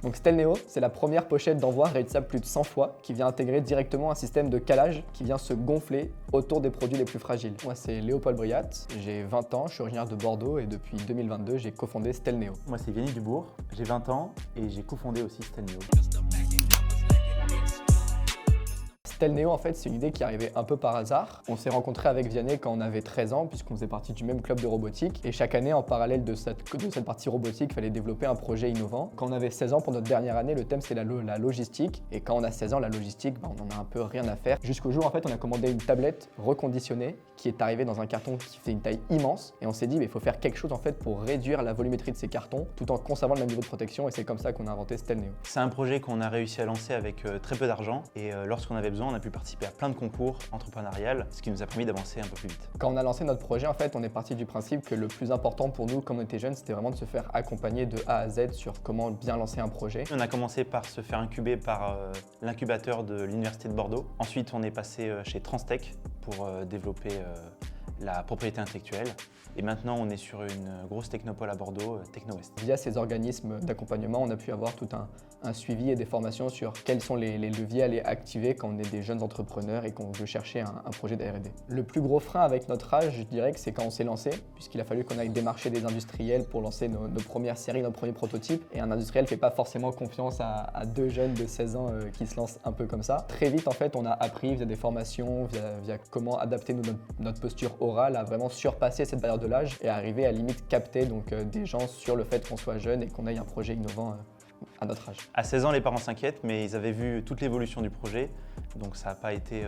Donc Stelneo, c'est la première pochette d'envoi réutilisable plus de 100 fois qui vient intégrer directement un système de calage qui vient se gonfler autour des produits les plus fragiles. Moi, c'est Léopold Briat, j'ai 20 ans, je suis originaire de Bordeaux et depuis 2022, j'ai cofondé Stelneo. Moi, c'est Vianney Dubourg, j'ai 20 ans et j'ai cofondé aussi Stelneo. Stelneo, en fait, c'est une idée qui arrivait un peu par hasard. On s'est rencontré avec Vianney quand on avait 13 ans, puisqu'on faisait partie du même club de robotique. Et chaque année, en parallèle de cette partie robotique, il fallait développer un projet innovant. Quand on avait 16 ans, pour notre dernière année, le thème c'était la logistique. Et quand on a 16 ans, la logistique, on en a un peu rien à faire. Jusqu'au jour, en fait, on a commandé une tablette reconditionnée qui est arrivée dans un carton qui fait une taille immense. Et on s'est dit, il faut faire quelque chose en fait pour réduire la volumétrie de ces cartons, tout en conservant le même niveau de protection. Et c'est comme ça qu'on a inventé Stelneo. C'est un projet qu'on a réussi à lancer avec très peu d'argent. Et lorsqu'on avait besoin, on a pu participer à plein de concours entrepreneurial, ce qui nous a permis d'avancer un peu plus vite. Quand on a lancé notre projet, en fait, on est parti du principe que le plus important pour nous, comme on était jeunes, c'était vraiment de se faire accompagner de A à Z sur comment bien lancer un projet. On a commencé par se faire incuber par l'incubateur de l'Université de Bordeaux. Ensuite, on est passé chez Transtech pour développer la propriété intellectuelle. Et maintenant, on est sur une grosse technopole à Bordeaux, TechnoWest. Via ces organismes d'accompagnement, on a pu avoir tout un suivi et des formations sur quels sont les leviers à aller activer quand on est des jeunes entrepreneurs et qu'on veut chercher un projet de R&D. Le plus gros frein avec notre âge, je dirais que c'est quand on s'est lancé, puisqu'il a fallu qu'on aille démarcher des industriels pour lancer nos premières séries, nos premiers prototypes. Et un industriel ne fait pas forcément confiance à deux jeunes de 16 ans qui se lancent un peu comme ça. Très vite, en fait, on a appris via des formations, via comment adapter notre posture orale à vraiment surpasser cette barrière de l'âge et arriver à limite capter des gens sur le fait qu'on soit jeune et qu'on ait un projet innovant à notre âge. À 16 ans, les parents s'inquiètent, mais ils avaient vu toute l'évolution du projet, donc ça n'a pas été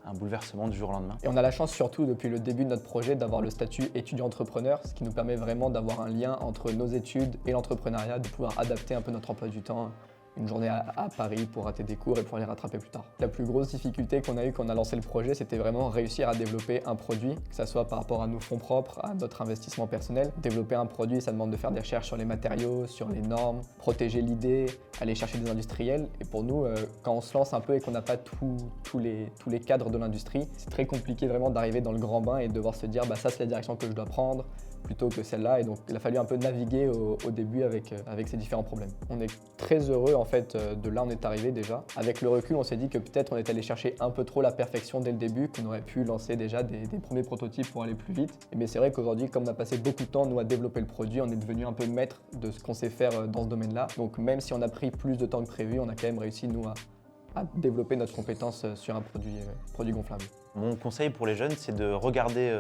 un bouleversement du jour au lendemain. Et on a la chance surtout depuis le début de notre projet d'avoir le statut étudiant-entrepreneur, ce qui nous permet vraiment d'avoir un lien entre nos études et l'entrepreneuriat, de pouvoir adapter un peu notre emploi du temps. Une journée à Paris pour rater des cours et pouvoir les rattraper plus tard. La plus grosse difficulté qu'on a eue quand on a lancé le projet, c'était vraiment réussir à développer un produit, que ce soit par rapport à nos fonds propres, à notre investissement personnel. Développer un produit, ça demande de faire des recherches sur les matériaux, sur les normes, protéger l'idée, aller chercher des industriels. Et pour nous, quand on se lance un peu et qu'on n'a pas tous les cadres de l'industrie, c'est très compliqué vraiment d'arriver dans le grand bain et de devoir se dire ça c'est la direction que je dois prendre, plutôt que celle-là. Et donc il a fallu un peu naviguer au début avec ces différents problèmes. On est très heureux en fait de là on est arrivé déjà. Avec le recul, on s'est dit que peut-être on est allé chercher un peu trop la perfection dès le début, qu'on aurait pu lancer déjà des premiers prototypes pour aller plus vite. Mais c'est vrai qu'aujourd'hui, comme on a passé beaucoup de temps nous à développer le produit, on est devenu un peu maître de ce qu'on sait faire dans ce domaine-là. Donc même si on a pris plus de temps que prévu, on a quand même réussi nous à développer notre compétence sur un produit gonflable. Mon conseil pour les jeunes, c'est de regarder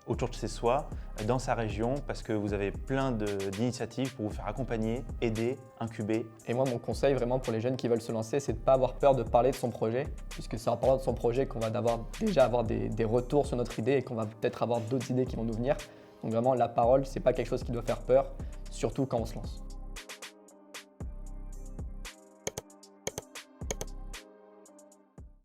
autour de chez soi, dans sa région, parce que vous avez plein d'initiatives pour vous faire accompagner, aider, incuber. Et moi, mon conseil vraiment pour les jeunes qui veulent se lancer, c'est de ne pas avoir peur de parler de son projet, puisque c'est en parlant de son projet qu'on va déjà avoir des retours sur notre idée et qu'on va peut-être avoir d'autres idées qui vont nous venir. Donc vraiment, la parole, c'est pas quelque chose qui doit faire peur, surtout quand on se lance.